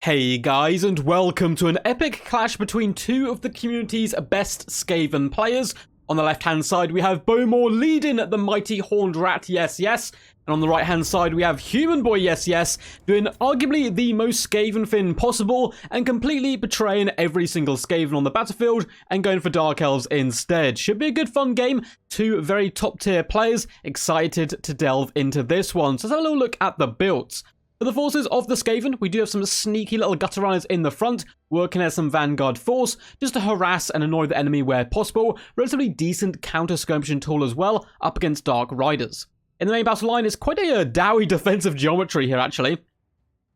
Hey guys, and welcome to an epic clash between two of the community's best Skaven players. On the left hand side we have Bowmore leading the mighty Horned Rat, yes, and on the right hand side we have Human Boy, yes, doing arguably the most Skaven thing possible and completely betraying every single Skaven on the battlefield and going for Dark Elves instead. Should be a good fun game. Two very top tier players, excited to delve into this one. So let's have a little look at the builds. For the forces of the Skaven, we do have some sneaky little gutter runners in the front, working as some vanguard force, just to harass and annoy the enemy where possible. Relatively decent counter-skirmishing tool as well, up against Dark Riders. In the main battle line, it's quite a dowy defensive geometry here, actually.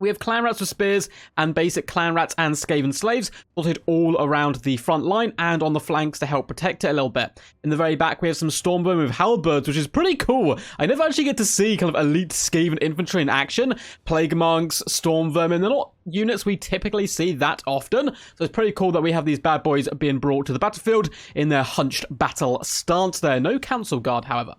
We have clan rats with spears and basic clan rats and Skaven slaves dotted all around the front line and on the flanks to help protect it a little bit. In the very back, we have some stormvermin with halberds, which is pretty cool. I never actually get to see kind of elite Skaven infantry in action. Plague monks, stormvermin, they're not units we typically see that often. So it's pretty cool that we have these bad boys being brought to the battlefield in their hunched battle stance there. No council guard, however.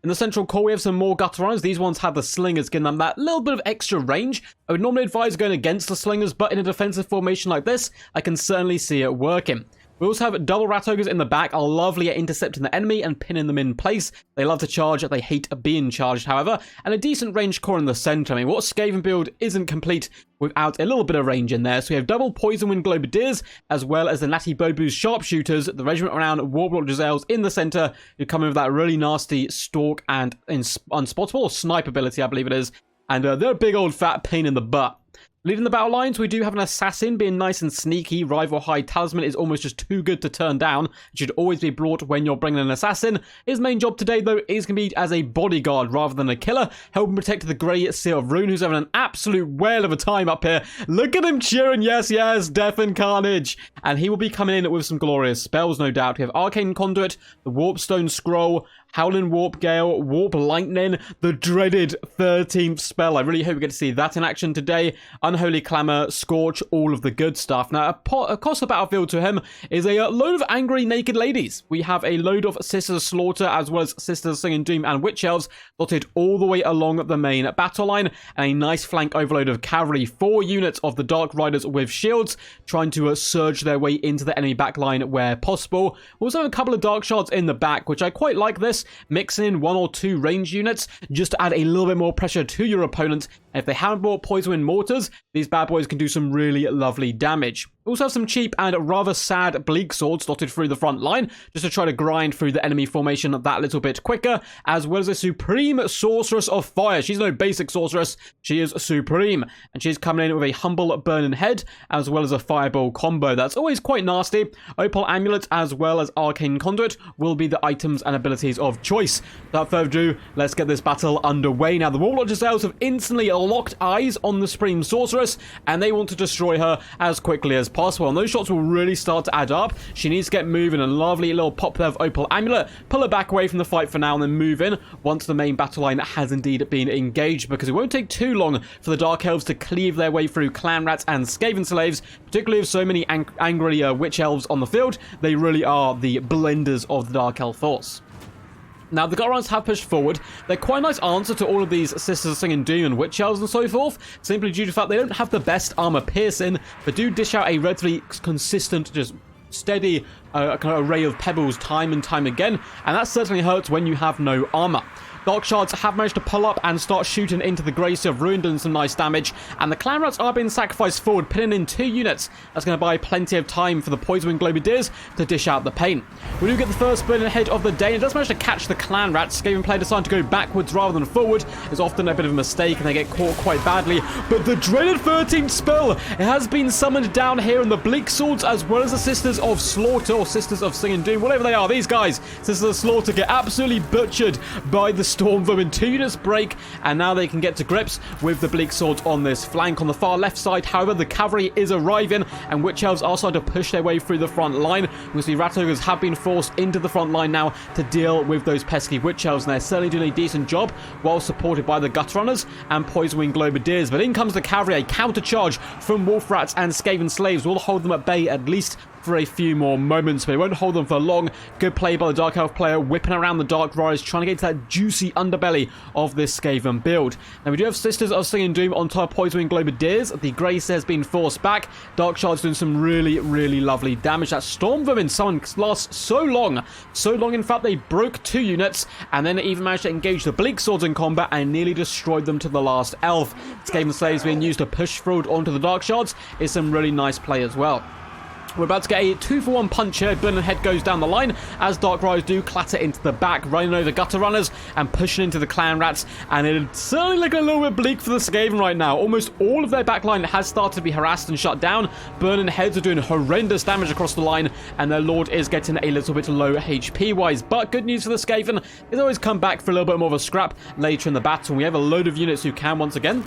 In the central core, we have some more gutter runners. These ones have the slingers, giving them that little bit of extra range. I would normally advise going against the slingers, but in a defensive formation like this, I can certainly see it working. We also have double rat ogres in the back, are lovely at intercepting the enemy and pinning them in place. They love to charge, they hate being charged, however, and a decent range core in the center. I mean, what Skaven build isn't complete without a little bit of range in there? So we have double Poison Wind Globadiers, as well as the Natty Bobu's sharpshooters, the regiment around Warlord Elves in the center, who come in with that really nasty stalk and unspottable or snipe ability, I believe it is. And they're a big old fat pain in the butt. Leading the battle lines, we do have an assassin being nice and sneaky. Rival High Talisman is almost just too good to turn down. It should always be brought when you're bringing an assassin. His main job today, though, is going to be as a bodyguard rather than a killer, helping protect the Grey Seal of Rune, who's having an absolute whale of a time up here. Look at him cheering, yes, death and carnage. And he will be coming in with some glorious spells, no doubt. We have Arcane Conduit, the Warpstone Scroll, Howling Warp Gale, Warp Lightning, the dreaded 13th spell. I really hope we get to see that in action today. Unholy Clamour, Scorch, all of the good stuff. Now, across the battlefield to him is a load of angry naked ladies. We have a load of Sisters of Slaughter, as well as Sisters of Singing Doom and Witch Elves, dotted all the way along the main battle line, and a nice flank overload of cavalry. 4 units of the Dark Riders with shields, trying to surge their way into the enemy backline where possible. We also have a couple of Dark Shards in the back, which I quite like this. Mixing in 1 or 2 range units just to add a little bit more pressure to your opponent. And if they haven't brought Poison Wind Mortars, these bad boys can do some really lovely damage. We also have some cheap and rather sad bleak swords dotted through the front line, just to try to grind through the enemy formation that little bit quicker, as well as a Supreme Sorceress of Fire. She's no basic sorceress, she is supreme, and she's coming in with a Humble Burning Head, as well as a Fireball combo. That's always quite nasty. Opal Amulet, as well as Arcane Conduit, will be the items and abilities of choice. Without further ado, let's get this battle underway. Now, the Warlord Elves have instantly locked eyes on the Supreme Sorceress, and they want to destroy her as quickly as possible. And those shots will really start to add up. She needs to get moving. A lovely little pop there of Opal Amulet. Pull her back away from the fight for now and then move in once the main battle line has indeed been engaged, because it won't take too long for the Dark Elves to cleave their way through Clan Rats and Skaven Slaves, particularly with so many angry Witch Elves on the field. They really are the blenders of the Dark Elf force. Now, the gutter runners have pushed forward. They're quite a nice answer to all of these Sisters of Singing Doom and Witch Elves and so forth, simply due to the fact they don't have the best armor piercing, but do dish out a relatively consistent, just steady kind of array of pebbles time and time again, and that certainly hurts when you have no armor. Dark Shards have managed to pull up and start shooting into the Grey Seal of Rune, doing some nice damage, and the Clan Rats are being sacrificed forward, pinning in 2 units. That's going to buy plenty of time for the Poison Wind Globadiers to dish out the pain. We do get the first burn ahead of the day, and it does manage to catch the Clan Rats. Skaven player deciding to go backwards rather than forward is often a bit of a mistake, and they get caught quite badly. But the dreaded 13th spell, it has been summoned down here, and the Bleak Swords, as well as the Sisters of Slaughter, or Sisters of Singing Doom, whatever they are, these guys, Sisters of Slaughter, get absolutely butchered by the Stormvermin. 2 units break, and now they can get to grips with the Bleak Swords on this flank. On the far left side, however, the cavalry is arriving, and Witch Elves are starting to push their way through the front line. We see Rat Ogres have been forced into the front line now to deal with those pesky Witch Elves, and they're certainly doing a decent job, while supported by the Gutter Runners and Poison Wind Globadiers. But in comes the cavalry, a counter charge from Wolf Rats and Skaven Slaves will hold them at bay at least for a few more moments, but it won't hold them for long. Good play by the Dark Elf player, whipping around the Dark Riders, trying to get to that juicy underbelly of this Skaven build. Now we do have Sisters of Singing Doom on top of Poison Globadiers. The Grey has been forced back. Dark Shard's doing some really, really lovely damage. That Storm Vermin summon lasts so long. So long, in fact, they broke 2 units, and then even managed to engage the Bleak Swords in combat and nearly destroyed them to the last elf. Skaven Slaves being used to push forward onto the Dark Shards is some really nice play as well. We're about to get a 2-for-1 punch here. Burning Head goes down the line as Dark Riders do clatter into the back, running over Gutter Runners and pushing into the Clan Rats. And it's certainly looking a little bit bleak for the Skaven right now. Almost all of their backline has started to be harassed and shut down. Burning Heads are doing horrendous damage across the line, and their Lord is getting a little bit low HP-wise. But good news for the Skaven, he's always come back for a little bit more of a scrap later in the battle. We have a load of units who can once again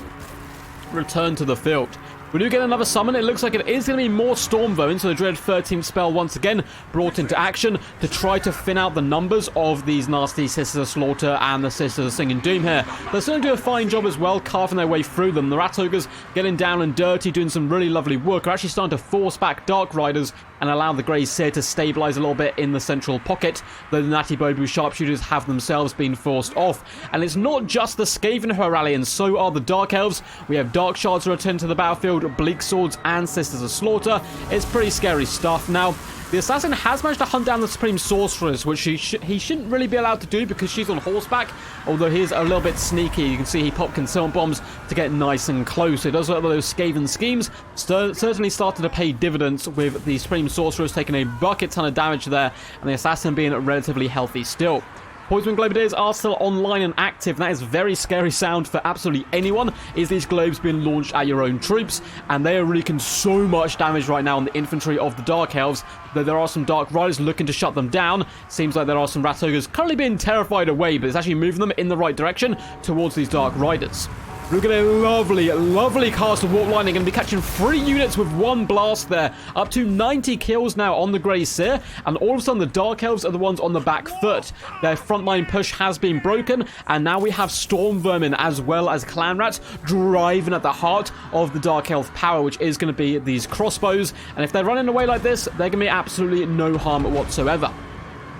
return to the field. We do get another summon. It looks like it is going to be more Storm Vermin, so the Dread 13th spell once again brought into action to try to thin out the numbers of these nasty Sisters of Slaughter and the Sisters of Singing Doom here. They're certainly doing a fine job as well, carving their way through them. The Rat Ogres getting down and dirty, doing some really lovely work, are actually starting to force back Dark Riders and allow the Grey Seer to stabilize a little bit in the central pocket, though the Natty Bobu Sharpshooters have themselves been forced off. And it's not just the Skaven who are rallying, so are the Dark Elves. We have Dark Shards return to the battlefield, Bleak Swords and Sisters of Slaughter. It's pretty scary stuff. Now, the Assassin has managed to hunt down the Supreme Sorceress, which he shouldn't really be allowed to do because she's on horseback, although he is a little bit sneaky. You can see he popped concealment bombs to get nice and close. It does look like those Skaven schemes certainly started to pay dividends, with the Supreme Sorceress taking a bucket ton of damage there, and the Assassin being relatively healthy still. Poison Globadiers are still online and active, and that is a very scary sound for absolutely anyone, is these globes being launched at your own troops, and they are wreaking so much damage right now on the infantry of the Dark Elves, though there are some Dark Riders looking to shut them down. Seems like there are some Rat Ogres currently being terrified away, but it's actually moving them in the right direction towards these Dark Riders. Look at a lovely, lovely cast of Warp Lightning. Going to be catching 3 units with 1 blast there. Up to 90 kills now on the Grey Seer. And all of a sudden, the Dark Elves are the ones on the back foot. Their frontline push has been broken. And now we have Storm Vermin as well as Clan Rats driving at the heart of the Dark Elf power, which is going to be these crossbows. And if they're running away like this, they're going to be absolutely no harm whatsoever.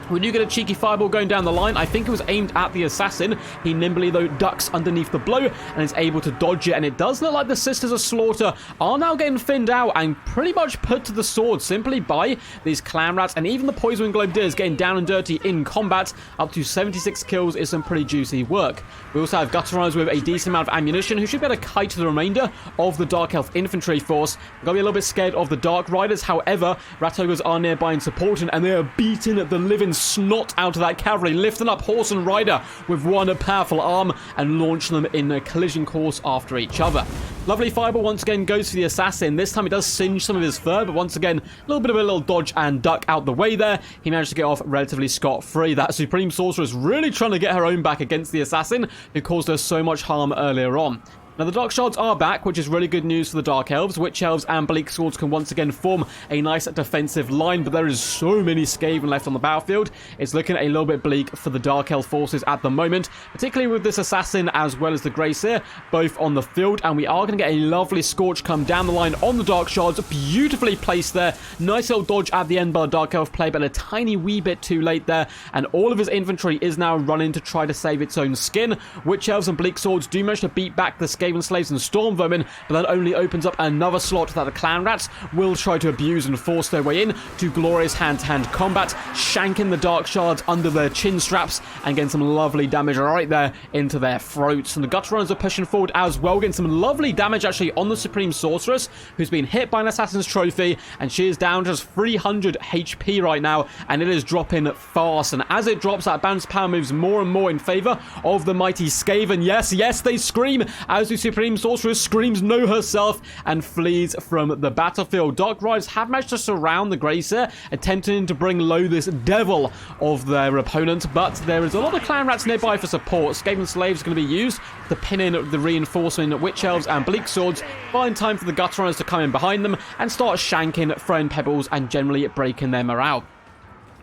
We do get a cheeky fireball going down the line. I think it was aimed at the Assassin. He nimbly, though, ducks underneath the blow and is able to dodge it. And it does look like the Sisters of Slaughter are now getting thinned out and pretty much put to the sword simply by these Clan Rats. And even the Poison Globadiers getting down and dirty in combat. Up to 76 kills is some pretty juicy work. We also have Gutter Runners with a decent amount of ammunition who should be able to kite to the remainder of the Dark Elf infantry force. We've got to be a little bit scared of the Dark Riders. However, Rat Ogres are nearby and supporting, and they are beating the living snot out of that cavalry, lifting up horse and rider with one powerful arm and launching them in a collision course after each other. Lovely fireball once again goes for the Assassin. This time it does singe some of his fur, but once again, a little bit of a little dodge and duck out the way there. He managed to get off relatively scot-free. That Supreme Sorceress really trying to get her own back against the Assassin, who caused her so much harm earlier on. Now, the Dark Shards are back, which is really good news for the Dark Elves. Witch Elves and Bleak Swords can once again form a nice defensive line, but there is so many Skaven left on the battlefield. It's looking a little bit bleak for the Dark Elf forces at the moment, particularly with this Assassin as well as the Grey Seer, both on the field. And we are going to get a lovely Scorch come down the line on the Dark Shards. Beautifully placed there. Nice little dodge at the end by the Dark Elf player, but a tiny wee bit too late there. And all of his infantry is now running to try to save its own skin. Witch Elves and Bleak Swords do manage to beat back the Skaven Slaves and Storm Vermin, but that only opens up another slot that the Clan Rats will try to abuse and force their way in to glorious hand-to-hand combat, shanking the Dark Shards under their chin straps and getting some lovely damage right there into their throats. And the Gutter Runners are pushing forward as well, getting some lovely damage actually on the Supreme Sorceress, who's been hit by an Assassin's Trophy, and she is down just 300 HP right now, and it is dropping fast. And as it drops, that bounce power moves more and more in favor of the mighty Skaven. Yes, they scream as the Supreme Sorceress screams no herself and flees from the battlefield. Dark Riders have managed to surround the Grey Seer, attempting to bring low this devil of their opponent, but there is a lot of Clan Rats nearby for support. Skaven Slaves are going to be used to pin in the reinforcement Witch Elves and Bleak Swords, buying time for the Gutter Runners to come in behind them and start shanking, throwing pebbles, and generally breaking their morale.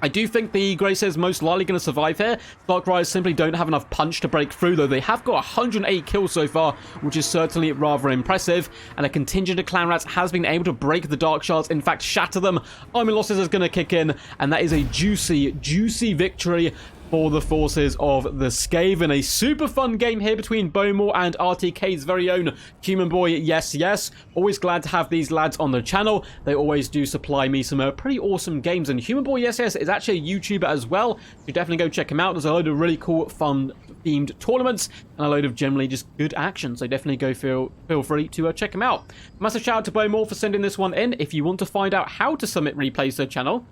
I do think the Grace is most likely going to survive here. Dark Riders simply don't have enough punch to break through, though they have got 108 kills so far, which is certainly rather impressive. And a contingent of Clan Rats has been able to break the Dark Shards, in fact, shatter them. Army losses is going to kick in, and that is a juicy, juicy victory for the forces of the Skaven. A super fun game here between Bowmore and RTK's very own Human Boy Yes Yes. Always glad to have these lads on the channel. They always do supply me some pretty awesome games, and Human Boy Yes Yes is actually a YouTuber as well. You definitely go check him out. There's a load of really cool, fun themed tournaments and a load of generally just good action, so definitely go feel free to check him out. Massive shout out to Bowmore for sending this one in. If you want to find out how to submit replays to the channel,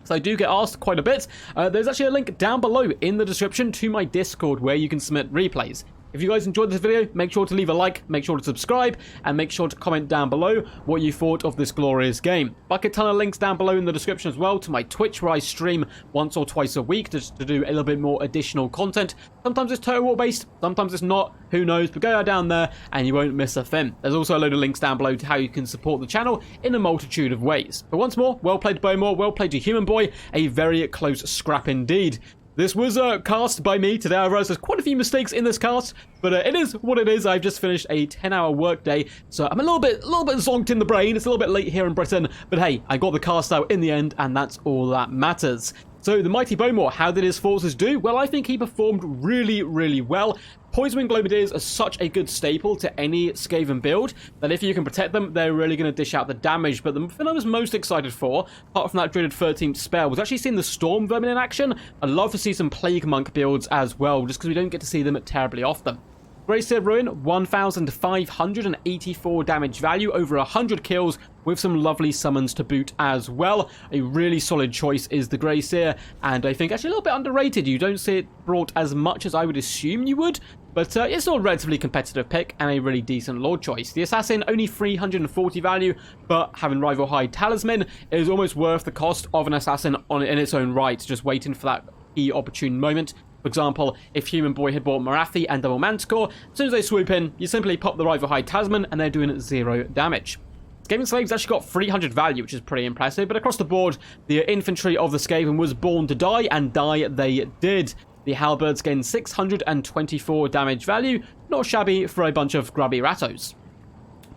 so I do get asked quite a bit. There's actually a link down below in the description to my Discord where you can submit replays. If you guys enjoyed this video, make sure to leave a like, make sure to subscribe, and make sure to comment down below what you thought of this glorious game. Bucket ton of links down below in the description as well to my Twitch, where I stream once or twice a week just to do a little bit more additional content. Sometimes it's Total War based, sometimes it's not, who knows, but go down there and you won't miss a thing. There's also a load of links down below to how you can support the channel in a multitude of ways. But once more, well played Bowmore, well played to Human Boy, a very close scrap indeed. This was cast by me today. I realized there's quite a few mistakes in this cast, but it is what it is. I've just finished a 10-hour workday, so I'm a little bit zonked in the brain. It's a little bit late here in Britain, but hey, I got the cast out in the end, and that's all that matters. So the mighty Bowmore, how did his forces do? Well, I think he performed really, really well. Poison Globadiers are such a good staple to any Skaven build that if you can protect them, they're really going to dish out the damage. But the thing I was most excited for, apart from that dreaded 13th spell, was actually seeing the Storm Vermin in action. I'd love to see some Plague Monk builds as well, just because we don't get to see them terribly often. Greyseer Ruin, 1,584 damage value, over 100 kills, with some lovely summons to boot as well. A really solid choice is the Greyseer, and I think actually a little bit underrated. You don't see it brought as much as I would assume you would, but it's still a relatively competitive pick and a really decent lord choice. The Assassin, only 340 value, but having Rival High Talisman is almost worth the cost of an Assassin in its own right, just waiting for that key opportune moment. For example, if Human Boy had bought Marathi and Double Manticore, as soon as they swoop in, you simply pop the Rival High Talisman and they're doing 0 damage. Skaven Slaves actually got 300 value, which is pretty impressive, but across the board, the infantry of the Skaven was born to die, and die they did. The Halberds gained 624 damage value, not shabby for a bunch of grubby rattos.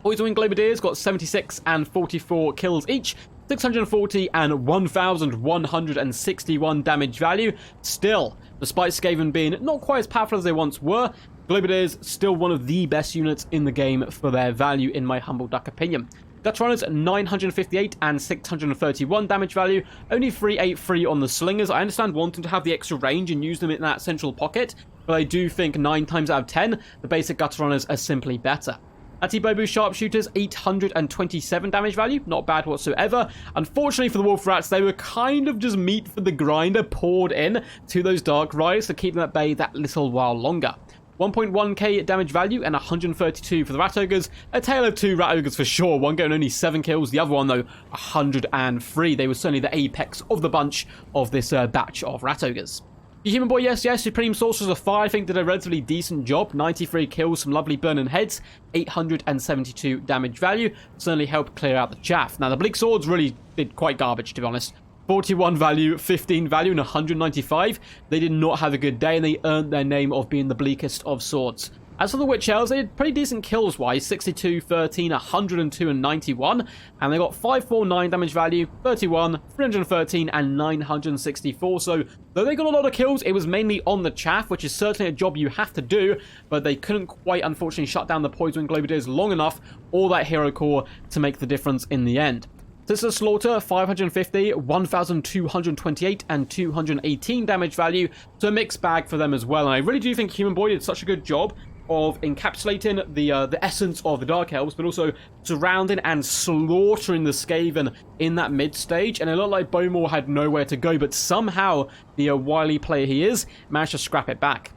Poison Globadiers got 76 and 44 kills each, 640 and 1,161 damage value. Still, despite Skaven being not quite as powerful as they once were, Globadiers still one of the best units in the game for their value, in my humble duck opinion. Guts Runners, 958 and 631 damage value, only 383 on the Slingers. I understand wanting to have the extra range and use them in that central pocket, but I do think 9 times out of 10, the basic Guts Runners are simply better. Atibobu Sharpshooters, 827 damage value, not bad whatsoever. Unfortunately for the Wolf Rats, they were kind of just meat for the grinder poured in to those Dark Riders to keep them at bay that little while longer. 1.1k damage value and 132 for the Rat Ogres. A tale of two Rat Ogres for sure. One getting only 7 kills, the other one though 103. They were certainly the apex of the bunch of this batch of Rat Ogres. The Human Boy Yes Yes, Supreme Sorcerers of Fire, I think did a relatively decent job. 93 kills, some lovely burning heads, 872 damage value. Certainly helped clear out the chaff. Now the Bleak Swords really did quite garbage, to be honest. 41 value, 15 value, and 195. They did not have a good day, and they earned their name of being the bleakest of swords. As for the Witch Elves, they did pretty decent kills-wise, 62, 13, 102, and 91. And they got 549 damage value, 31, 313, and 964. So, though they got a lot of kills, it was mainly on the chaff, which is certainly a job you have to do. But they couldn't quite, unfortunately, shut down the Poison Globadiers long enough, or that hero core, to make the difference in the end. Sister Slaughter, 550, 1,228, and 218 damage value. So a mixed bag for them as well. And I really do think Human Boy did such a good job of encapsulating the essence of the Dark Elves, but also surrounding and slaughtering the Skaven in that mid stage. And it looked like Bowmore had nowhere to go, but somehow the wily player he is managed to scrap it back.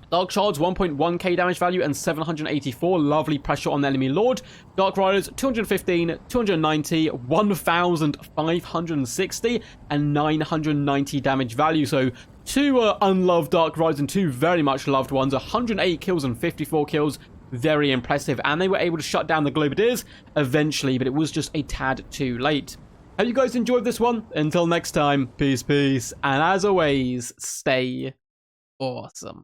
Dark Shards, 1.1k damage value and 784. Lovely pressure on the enemy lord. Dark Riders, 215, 290, 1,560, and 990 damage value. So two unloved Dark Riders and two very much loved ones. 108 kills and 54 kills. Very impressive. And they were able to shut down the Globadiers eventually, but it was just a tad too late. Hope you guys enjoyed this one. Until next time, peace, peace. And as always, stay awesome.